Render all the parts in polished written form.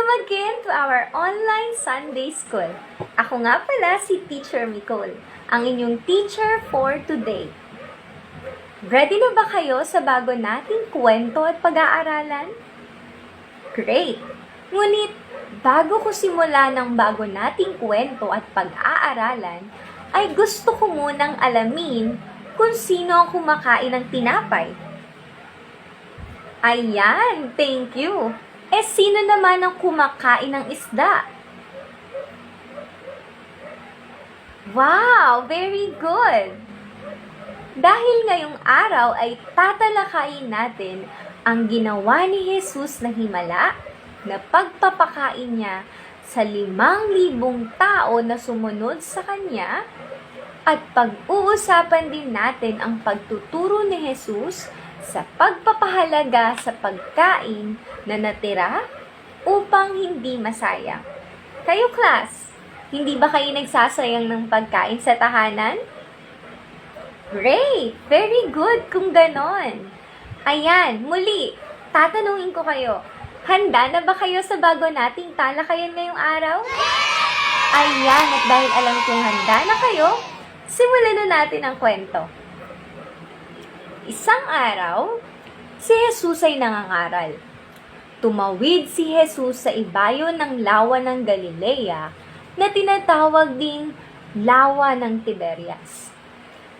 Welcome again to our online Sunday School. Ako nga pala si Teacher Nicole, ang inyong teacher for today. Ready na ba kayo sa bago nating kwento at pag-aaralan? Great! Ngunit, bago ko simula ng bago nating kwento at pag-aaralan, ay gusto ko munang alamin kung sino ang kumakain ng tinapay. Ayan, thank you! Sino naman ang kumakain ng isda? Wow, very good! Dahil ngayong araw ay tatalakayin natin ang ginawa ni Jesus na himala na pagpapakain niya sa 5,000 tao na sumunod sa kanya at pag-uusapan din natin ang pagtuturo ni Jesus sa pagpapahalaga sa pagkain na natira upang hindi masayang. Kayo, class, hindi ba kayo nagsasayang ng pagkain sa tahanan? Great! Very good kung ganon. Ayan, muli, tatanungin ko kayo, handa na ba kayo sa bago nating talakayan ngayong araw? Ayan, at dahil alam kong handa na kayo, simulan na natin ang kwento. Isang araw, si Jesus ay nangangaral. Tumawid si Jesus sa ibayo ng lawa ng Galilea na tinatawag ding lawa ng Tiberias.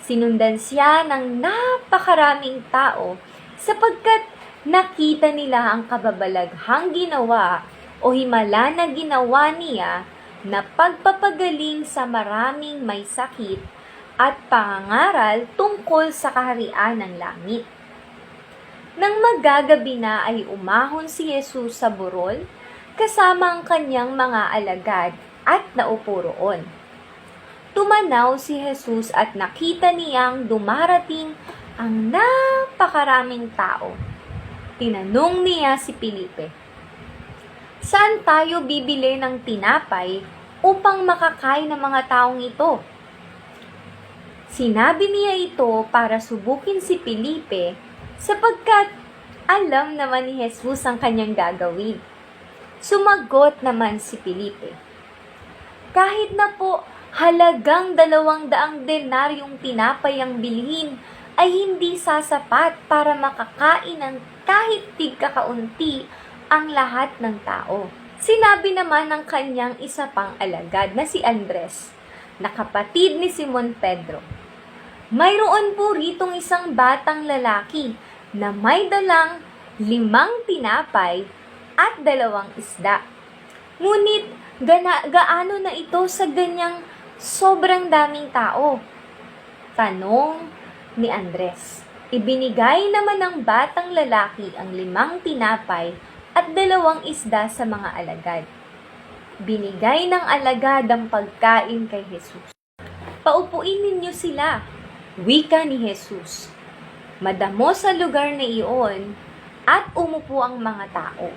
Sinundan siya ng napakaraming tao sapagkat nakita nila ang kababalaghang ginawa o himala na ginawa niya na pagpapagaling sa maraming may sakit at pangangaral tungkol sa kaharian ng langit. Nang magagabi na ay umahon si Jesus sa burol kasama ang kanyang mga alagad at naupo roon. Tumanaw si Jesus at nakita niyang dumarating ang napakaraming tao. Tinanong niya si Felipe, "Saan tayo bibili ng tinapay upang makakain ng mga taong ito?" Sinabi niya ito para subukin si Felipe sapagkat alam naman ni Jesus ang kanyang gagawin. Sumagot naman si Felipe, "Kahit na po halagang 200 denaryong tinapay ang bilhin ay hindi sasapat para makakain ng kahit tigkakaunti ang lahat ng tao." Sinabi naman ng kanyang isa pang alagad na si Andres, na kapatid ni Simon Pedro, "Mayroon po ritong isang batang lalaki na may dalang 5 tinapay at 2 isda. Ngunit gaano na ito sa ganyang sobrang daming tao?" Tanong ni Andres. Ibinigay naman ng batang lalaki ang 5 tinapay at 2 isda sa mga alagad. Binigay ng alagad ang pagkain kay Jesus. "Paupuin ninyo sila," wika ni Jesus. Madamo sa lugar na iyon at umupo ang mga tao.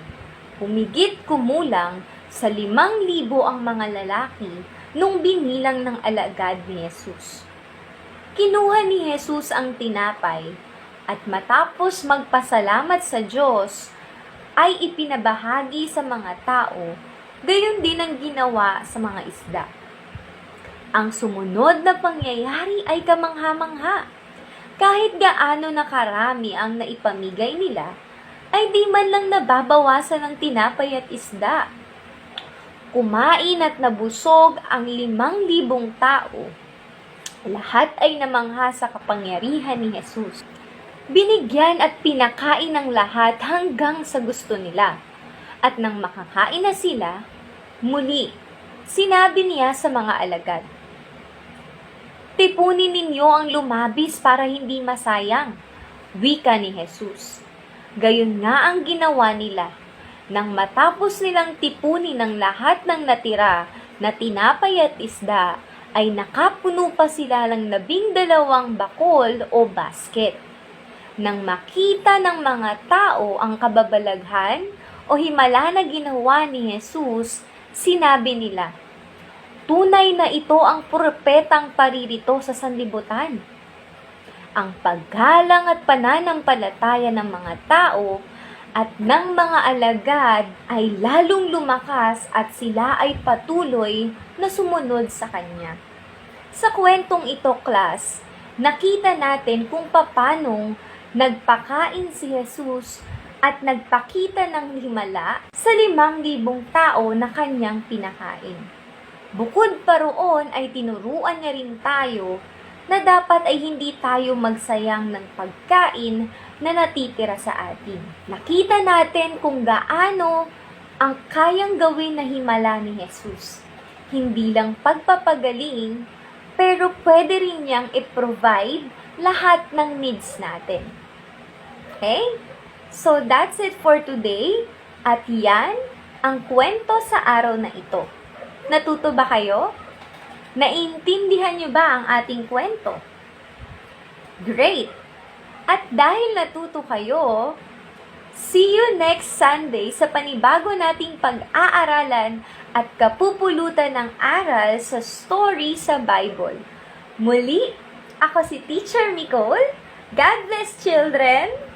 Humigit kumulang sa 5,000 ang mga lalaki nung binilang ng alagad ni Jesus. Kinuha ni Jesus ang tinapay at matapos magpasalamat sa Diyos ay ipinabahagi sa mga tao, gayon din ang ginawa sa mga isda. Ang sumunod na pangyayari ay kamangha-mangha. Kahit gaano na karami ang naipamigay nila, ay di man lang nababawasan ng tinapay at isda. Kumain at nabusog ang 5,000 tao. Lahat ay namangha sa kapangyarihan ni Jesus. Binigyan at pinakain ng lahat hanggang sa gusto nila. At nang makakain na sila, muli, sinabi niya sa mga alagad, "Tipunin ninyo ang lumabis para hindi masayang," wika ni Jesus. Gayon nga ang ginawa nila. Nang matapos nilang tipunin ang lahat ng natira na tinapay at isda, ay nakapuno pa sila ng 12 bakol o basket. Nang makita ng mga tao ang kababalaghan o himala na ginawa ni Jesus, sinabi nila, "Tunay na ito ang propetang paririto sa sanlibutan." Ang paggalang at pananampalataya ng mga tao at ng mga alagad ay lalong lumakas at sila ay patuloy na sumunod sa kanya. Sa kwentong ito, class, nakita natin kung papanong nagpakain si Jesus at nagpakita ng himala sa 5,000 tao na kanyang pinakain. Bukod pa roon ay tinuruan niya rin tayo na dapat ay hindi tayo magsayang ng pagkain na natitira sa atin. Nakita natin kung gaano ang kayang gawin na himala ni Jesus. Hindi lang pagpapagaling, pero pwede rin niyang i-provide lahat ng needs natin. Okay? So, that's it for today. At yan ang kwento sa araw na ito. Natuto ba kayo? Naiintindihan niyo ba ang ating kwento? Great! At dahil natuto kayo, see you next Sunday sa panibago nating pag-aaralan at kapupulutan ng aral sa story sa Bible. Muli, ako si Teacher Nicole. God bless, children!